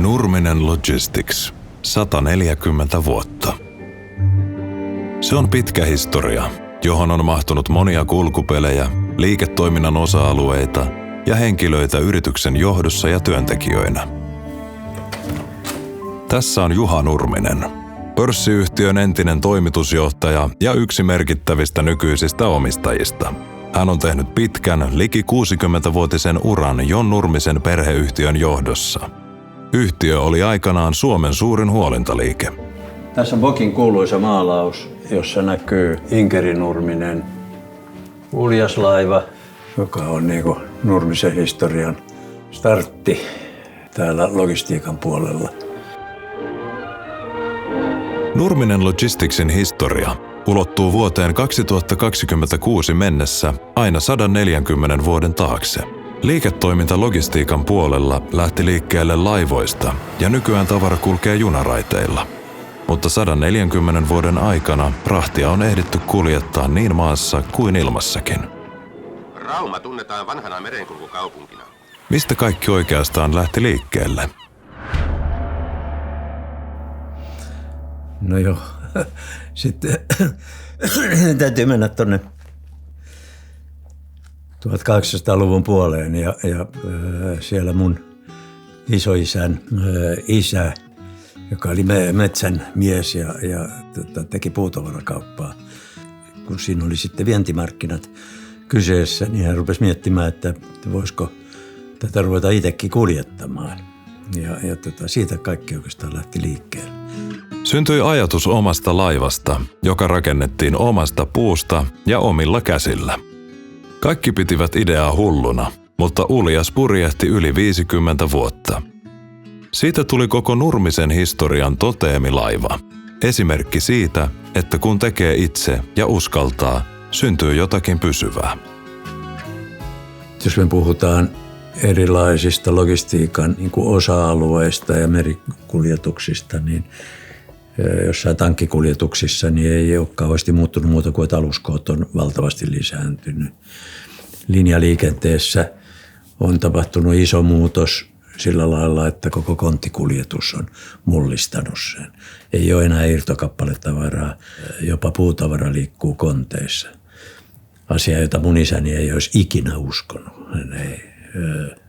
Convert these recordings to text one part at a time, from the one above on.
Nurminen Logistics, 140 vuotta. Se on pitkä historia, johon on mahtunut monia kulkupelejä, liiketoiminnan osa-alueita ja henkilöitä yrityksen johdossa ja työntekijöinä. Tässä on Juha Nurminen, pörssiyhtiön entinen toimitusjohtaja ja yksi merkittävistä nykyisistä omistajista. Hän on tehnyt pitkän, liki 60-vuotisen uran Jon Nurmisen perheyhtiön johdossa. Yhtiö oli aikanaan Suomen suurin huolintaliike. Tässä on Bokin kuuluisa maalaus, jossa näkyy Inkeri Nurminen uljaslaiva, joka on niinku Nurmisen historian startti täällä logistiikan puolella. Nurminen Logisticsin historia ulottuu vuoteen 2026 mennessä aina 140 vuoden taakse. Liiketoiminta logistiikan puolella lähti liikkeelle laivoista ja nykyään tavara kulkee junaraiteilla. Mutta 140 vuoden aikana rahtia on ehditty kuljettaa niin maassa kuin ilmassakin. Rauma tunnetaan vanhana merenkulkukaupunkina. Mistä kaikki oikeastaan lähti liikkeelle? No joo, sitten täytyy mennä tuonne 1800-luvun puoleen ja siellä mun isoisän isä, joka oli metsän mies ja teki puutavarakauppaa. Kun siinä oli sitten vientimarkkinat kyseessä, niin hän rupesi miettimään, että voisiko tätä ruveta itsekin kuljettamaan. Ja siitä kaikki oikeastaan lähti liikkeelle. Syntyi ajatus omasta laivasta, joka rakennettiin omasta puusta ja omilla käsillä. Kaikki pitivät ideaa hulluna, mutta uljas purjehti yli 50 vuotta. Siitä tuli koko Nurmisen historian toteemilaiva. Esimerkki siitä, että kun tekee itse ja uskaltaa, syntyy jotakin pysyvää. Jos me puhutaan erilaisista logistiikan osa-alueista ja merikuljetuksista, niin jossain tankkikuljetuksissa niin ei ole kauheasti muuttunut muuta kuin, että aluskoot on valtavasti lisääntynyt. Linjaliikenteessä on tapahtunut iso muutos sillä lailla, että koko konttikuljetus on mullistanut sen. Ei ole enää irtokappaletavaraa, jopa puutavara liikkuu konteissa. Asia, jota mun isäni ei olisi ikinä uskonut. Hän ei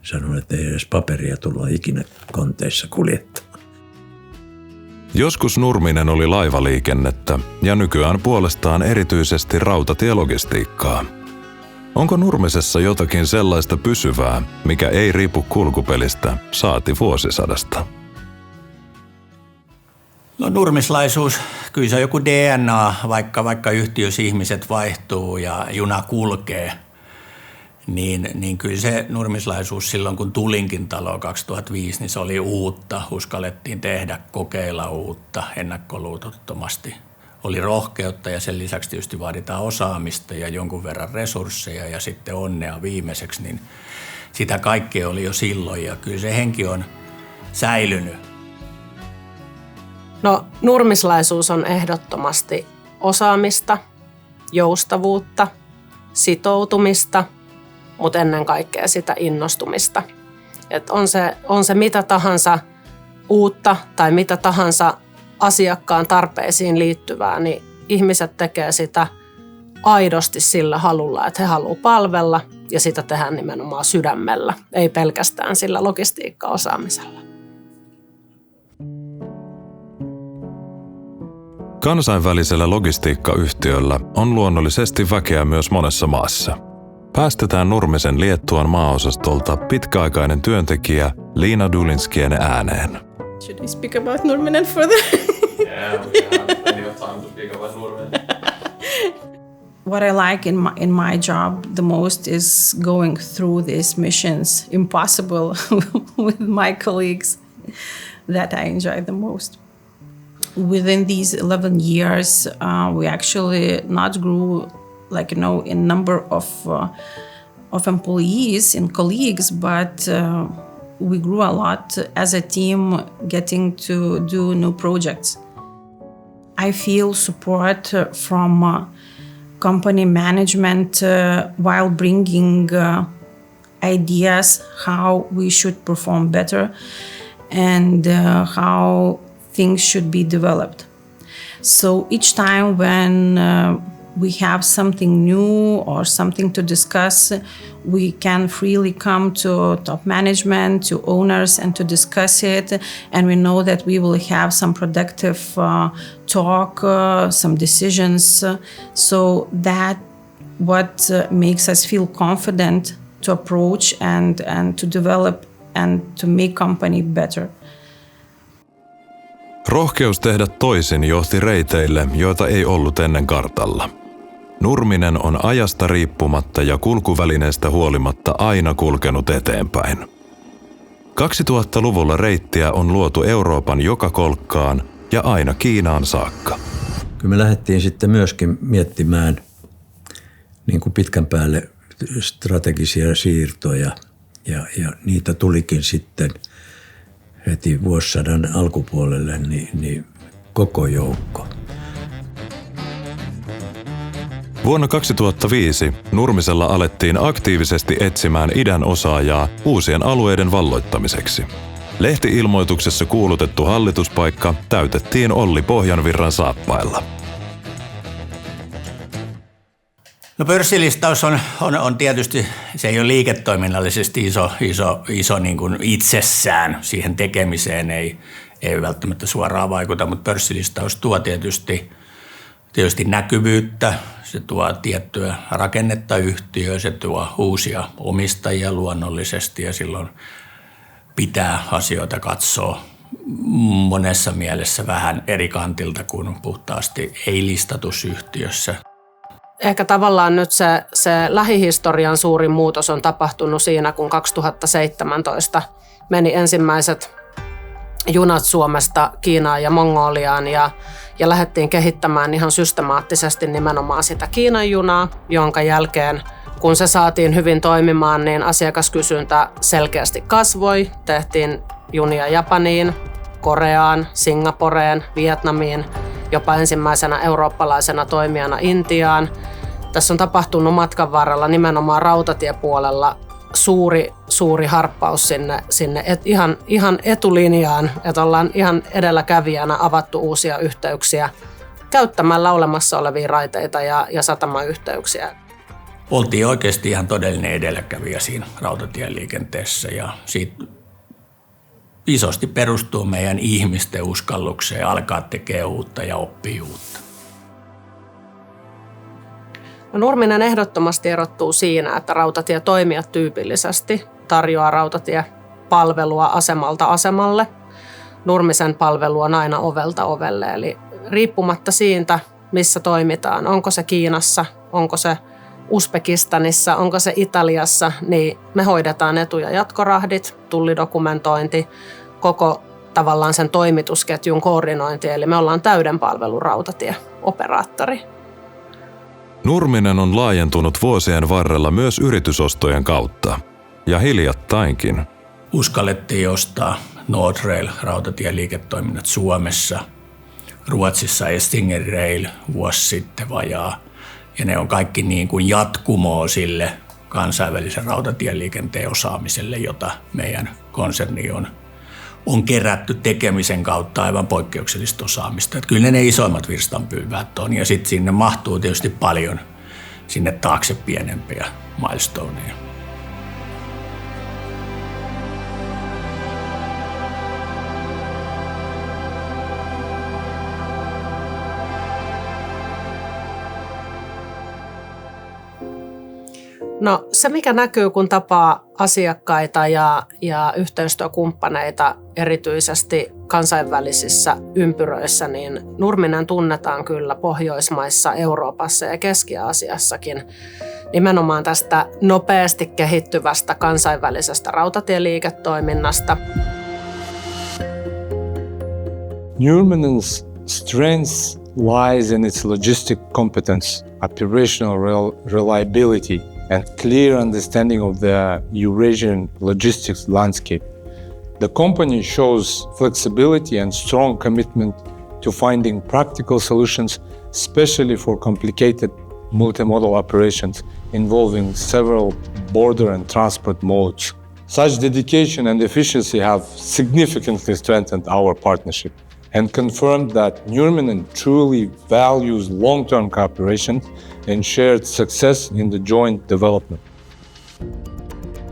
sanonut, että ei edes paperia tulla ikinä konteissa kuljettaa. Joskus Nurminen oli laivaliikennettä ja nykyään puolestaan erityisesti rautatielogistiikkaa. Onko Nurmisessa jotakin sellaista pysyvää, mikä ei riipu kulkupelistä, saati vuosisadasta? No nurmislaisuus, kyllä se on joku DNA, vaikka yhtiössä ihmiset vaihtuu ja juna kulkee. Niin kyllä se nurmislaisuus silloin, kun tulinkin taloon 2005, niin se oli uutta. Uskallettiin tehdä, kokeilla uutta ennakkoluulottomasti. Oli rohkeutta ja sen lisäksi tietysti vaaditaan osaamista ja jonkun verran resursseja ja sitten onnea viimeiseksi. Niin sitä kaikkea oli jo silloin ja kyllä se henki on säilynyt. No nurmislaisuus on ehdottomasti osaamista, joustavuutta, sitoutumista, mutta ennen kaikkea sitä innostumista. Et on se mitä tahansa uutta tai mitä tahansa asiakkaan tarpeisiin liittyvää, niin ihmiset tekee sitä aidosti sillä halulla, että he haluaa palvella ja sitä tehdään nimenomaan sydämellä, ei pelkästään sillä logistiikkaosaamisella. Kansainvälisellä logistiikkayhtiöllä on luonnollisesti väkeä myös monessa maassa. Päästetään Nurmisen Liettuan maaosastolta pitkäaikainen työntekijä Liina Dulinskien ääneen. Should we speak about Nurminen further? Yeah, we have plenty of time to speak about Nurminen. What I like in my job the most is going through these missions, impossible with my colleagues, that I enjoy the most. Within these 11 years, we actually not grew in number of employees and colleagues, but we grew a lot as a team, getting to do new projects. I feel support from company management while bringing ideas how we should perform better. and how things should be developed. So each time when we have something new or something to discuss, we can freely come to top management, to owners, and to discuss it. And we know that we will have some productive talk, some decisions. So that what makes us feel confident to approach and to develop and to make company better. Rohkeus tehdä toisin johti reiteille, joita ei ollut ennen kartalla. Nurminen on ajasta riippumatta ja kulkuvälineestä huolimatta aina kulkenut eteenpäin. 2000-luvulla reittiä on luotu Euroopan joka kolkkaan ja aina Kiinaan saakka. Kyllä me lähdettiin sitten myöskin miettimään niin kuin pitkän päälle strategisia siirtoja ja niitä tulikin sitten heti vuosisadan alkupuolelle niin koko joukko. Vuonna 2005 Nurmisella alettiin aktiivisesti etsimään idän osaajaa uusien alueiden valloittamiseksi. Lehti-ilmoituksessa kuulutettu hallituspaikka täytettiin Olli Pohjanvirran saappailla. No pörssilistaus on tietysti, se ei ole liiketoiminnallisesti iso niin kuin itsessään, siihen tekemiseen ei välttämättä suoraan vaikuta, mutta pörssilistaus tuo tietysti näkyvyyttä, se tuo tiettyä rakennetta yhtiöön, se tuo uusia omistajia luonnollisesti ja silloin pitää asioita katsoa monessa mielessä vähän eri kantilta kuin puhtaasti ei-listatusyhtiössä. Ehkä tavallaan nyt se lähihistorian suurin muutos on tapahtunut siinä, kun 2017 meni ensimmäiset junat Suomesta Kiinaan ja Mongoliaan ja lähdettiin kehittämään ihan systemaattisesti nimenomaan sitä Kiinan junaa, jonka jälkeen kun se saatiin hyvin toimimaan, niin asiakaskysyntä selkeästi kasvoi. Tehtiin junia Japaniin, Koreaan, Singaporeen, Vietnamiin, jopa ensimmäisenä eurooppalaisena toimijana Intiaan. Tässä on tapahtunut matkan varrella nimenomaan rautatiepuolella suuri harppaus sinne ihan etulinjaan, että ollaan ihan edelläkävijänä avattu uusia yhteyksiä käyttämällä olemassa olevia raiteita ja satamayhteyksiä. Oltiin oikeasti ihan todellinen edelläkävijä siinä rautatieliikenteessä ja siitä isosti perustuu meidän ihmisten uskallukseen alkaa tekemään uutta ja oppia uutta. No, Nurminen ehdottomasti erottuu siinä, että rautatietoimijat tyypillisesti tarjoaa rautatiepalvelua asemalta asemalle. Nurmisen palvelu on aina ovelta ovelle, eli riippumatta siitä, missä toimitaan, onko se Kiinassa, onko se Uzbekistanissa, onko se Italiassa, niin me hoidetaan etu- ja jatkorahdit, tullidokumentointi, koko tavallaan sen toimitusketjun koordinointi, eli me ollaan täyden palvelun rautatieoperaattori. Nurminen on laajentunut vuosien varrella myös yritysostojen kautta, ja hiljattainkin. Uskallettiin ostaa Nordrail rautatieliiketoiminnat Suomessa, Ruotsissa Estinger Rail vuosi sitten vajaa, ja ne on kaikki niin kuin jatkumoa sille kansainvälisen rautatieliikenteen osaamiselle, jota meidän konserni on kerätty tekemisen kautta aivan poikkeuksellista osaamista. Että kyllä ne isoimmat virstanpylväät on, ja sitten sinne mahtuu tietysti paljon sinne taakse pienempiä milestoneja. No se, mikä näkyy, kun tapaa asiakkaita ja yhteistyökumppaneita erityisesti kansainvälisissä ympyröissä, niin Nurminen tunnetaan kyllä Pohjoismaissa, Euroopassa ja Keski-Aasiassakin nimenomaan tästä nopeasti kehittyvästä kansainvälisestä rautatieliiketoiminnasta. Nurminen's strength lies in its logistic competence, operational reliability, and clear understanding of the Eurasian logistics landscape. The company shows flexibility and strong commitment to finding practical solutions, especially for complicated multimodal operations involving several border and transport modes. Such dedication and efficiency have significantly strengthened our partnership and confirmed that Nurminen truly values long-term cooperation and shared success in the joint development.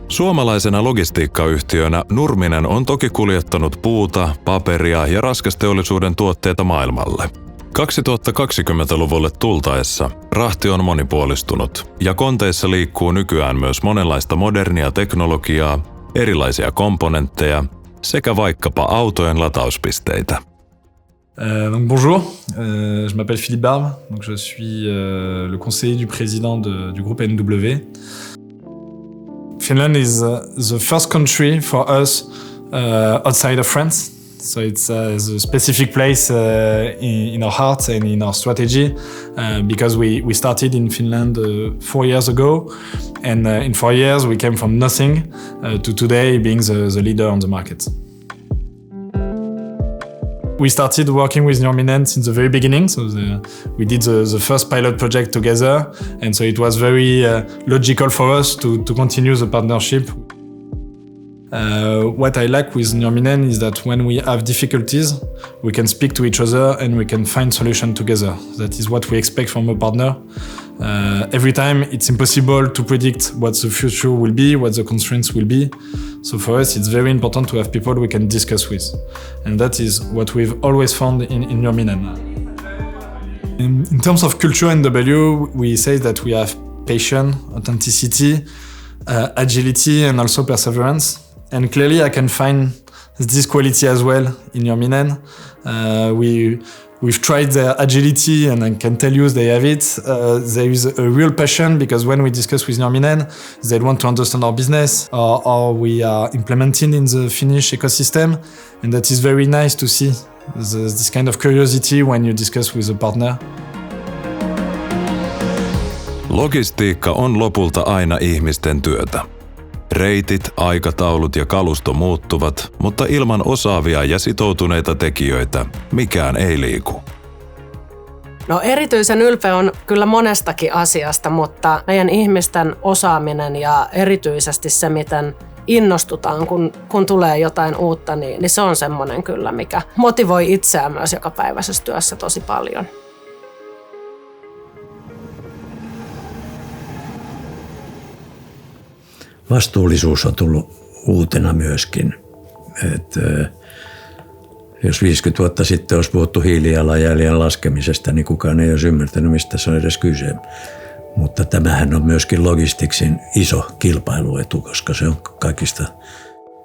Suomalaisena logistiikkayhtiönä Nurminen on toki kuljettanut puuta, paperia ja raskasteollisuuden tuotteita maailmalle. 2020-luvulle tultaessa rahti on monipuolistunut ja konteissa liikkuu nykyään myös monenlaista modernia teknologiaa, erilaisia komponentteja sekä vaikkapa autojen latauspisteitä. Donc bonjour, je m'appelle Philippe Barbe, donc je suis le conseiller du président du groupe NW. Finland is the first country for us outside of France, so it's a specific place in our heart and in our strategy because we started in Finland 4 years ago, and in 4 years we came from nothing to today being the leader on the market. We started working with Nurminen since the very beginning, so we did the first pilot project together, and so it was very logical for us to continue the partnership. What I like with Nurminen is that when we have difficulties, we can speak to each other and we can find solution together. That is what we expect from a partner. Every time it's impossible to predict what the future will be, what the constraints will be. So for us, it's very important to have people we can discuss with. And that is what we've always found in Nurminen. In terms of culture in W, we say that we have passion, authenticity, agility, and also perseverance. And clearly I can find this quality as well in Nurminen. We've tried their agility and I can tell you they have it. There is a real passion because when we discuss with Nurminen, they want to understand our business or we are implementing in the Finnish ecosystem. And that is very nice to see this kind of curiosity when you discuss with a partner. Logistiikka on lopulta aina ihmisten työtä. Reitit, aikataulut ja kalusto muuttuvat, mutta ilman osaavia ja sitoutuneita tekijöitä mikään ei liiku. No erityisen ylpeä on kyllä monestakin asiasta, mutta meidän ihmisten osaaminen ja erityisesti se, miten innostutaan, kun tulee jotain uutta, niin se on semmoinen kyllä, mikä motivoi itseään myös jokapäiväisessä työssä tosi paljon. Vastuullisuus on tullut uutena myöskin. Jos 50 vuotta sitten olisi puhuttu hiilijalanjäljen laskemisesta, niin kukaan ei olisi ymmärtänyt, mistä se on edes kyse. Mutta tämähän on myöskin logistiksin iso kilpailuetu, koska se on kaikista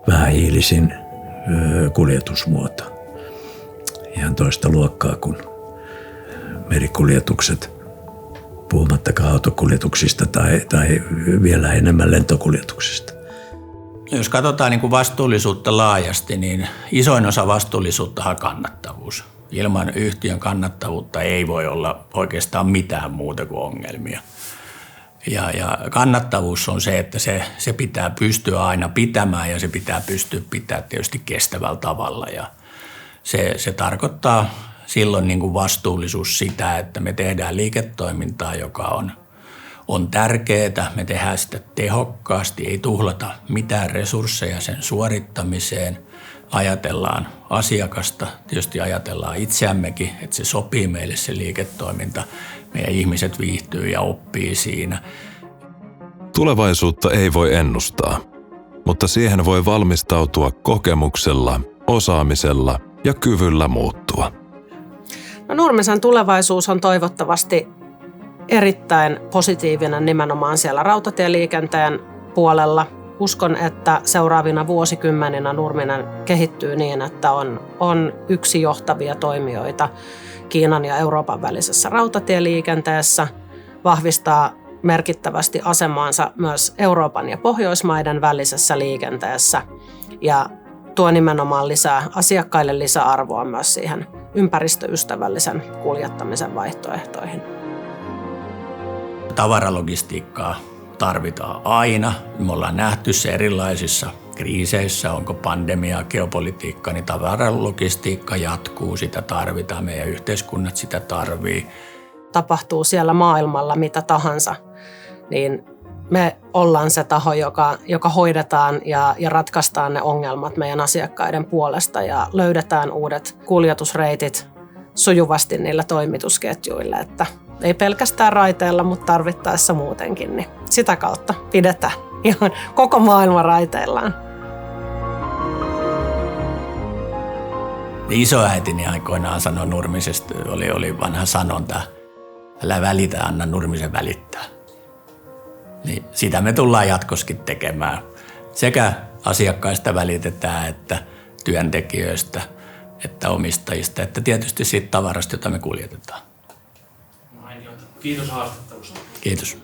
vähähiilisin kuljetusmuoto. Ihan toista luokkaa kuin merikuljetukset. Puhumattakaan autokuljetuksista tai vielä enemmän lentokuljetuksista. Jos katsotaan niin kuin vastuullisuutta laajasti, niin isoin osa vastuullisuutta on kannattavuus. Ilman yhtiön kannattavuutta ei voi olla oikeastaan mitään muuta kuin ongelmia. Ja kannattavuus on se, että se pitää pystyä aina pitämään ja se pitää pystyä pitämään tietysti kestävällä tavalla. Ja se tarkoittaa silloin niin kuin vastuullisuus sitä, että me tehdään liiketoimintaa, joka on tärkeää. Me tehdään sitä tehokkaasti, ei tuhlata mitään resursseja sen suorittamiseen. Ajatellaan asiakasta, tietysti ajatellaan itseämmekin, että se sopii meille se liiketoiminta. Meidän ihmiset viihtyy ja oppii siinä. Tulevaisuutta ei voi ennustaa, mutta siihen voi valmistautua kokemuksella, osaamisella ja kyvyllä muuttua. No, Nurmisen tulevaisuus on toivottavasti erittäin positiivinen nimenomaan siellä rautatieliikenteen puolella. Uskon, että seuraavina vuosikymmeninä Nurminen kehittyy niin, että on yksi johtavia toimijoita Kiinan ja Euroopan välisessä rautatieliikenteessä, vahvistaa merkittävästi asemaansa myös Euroopan ja Pohjoismaiden välisessä liikenteessä ja tuo nimenomaan asiakkaille lisäarvoa myös siihen ympäristöystävällisen kuljettamisen vaihtoehtoihin. Tavaralogistiikkaa tarvitaan aina. Me ollaan nähty se erilaisissa kriiseissä, onko pandemia, geopolitiikka, niin tavaralogistiikka jatkuu, sitä tarvitaan, meidän yhteiskunnat sitä tarvii. Tapahtuu siellä maailmalla mitä tahansa, niin me ollaan se taho, joka hoidetaan ja ratkaistaan ne ongelmat meidän asiakkaiden puolesta ja löydetään uudet kuljetusreitit sujuvasti niillä toimitusketjuilla, että ei pelkästään raiteilla, mutta tarvittaessa muutenkin, niin sitä kautta pidetään ihan koko maailma raiteillaan. Isoäitini aikoinaan sanoi Nurmisesta, oli vanha sanonta, älä välitä, anna Nurmisen välittää. Niin sitä me tullaan jatkossakin tekemään. Sekä asiakkaista välitetään, että työntekijöistä, että omistajista, että tietysti siitä tavarasta, jota me kuljetetaan. Mainiota. Kiitos haastattelusta. Kiitos.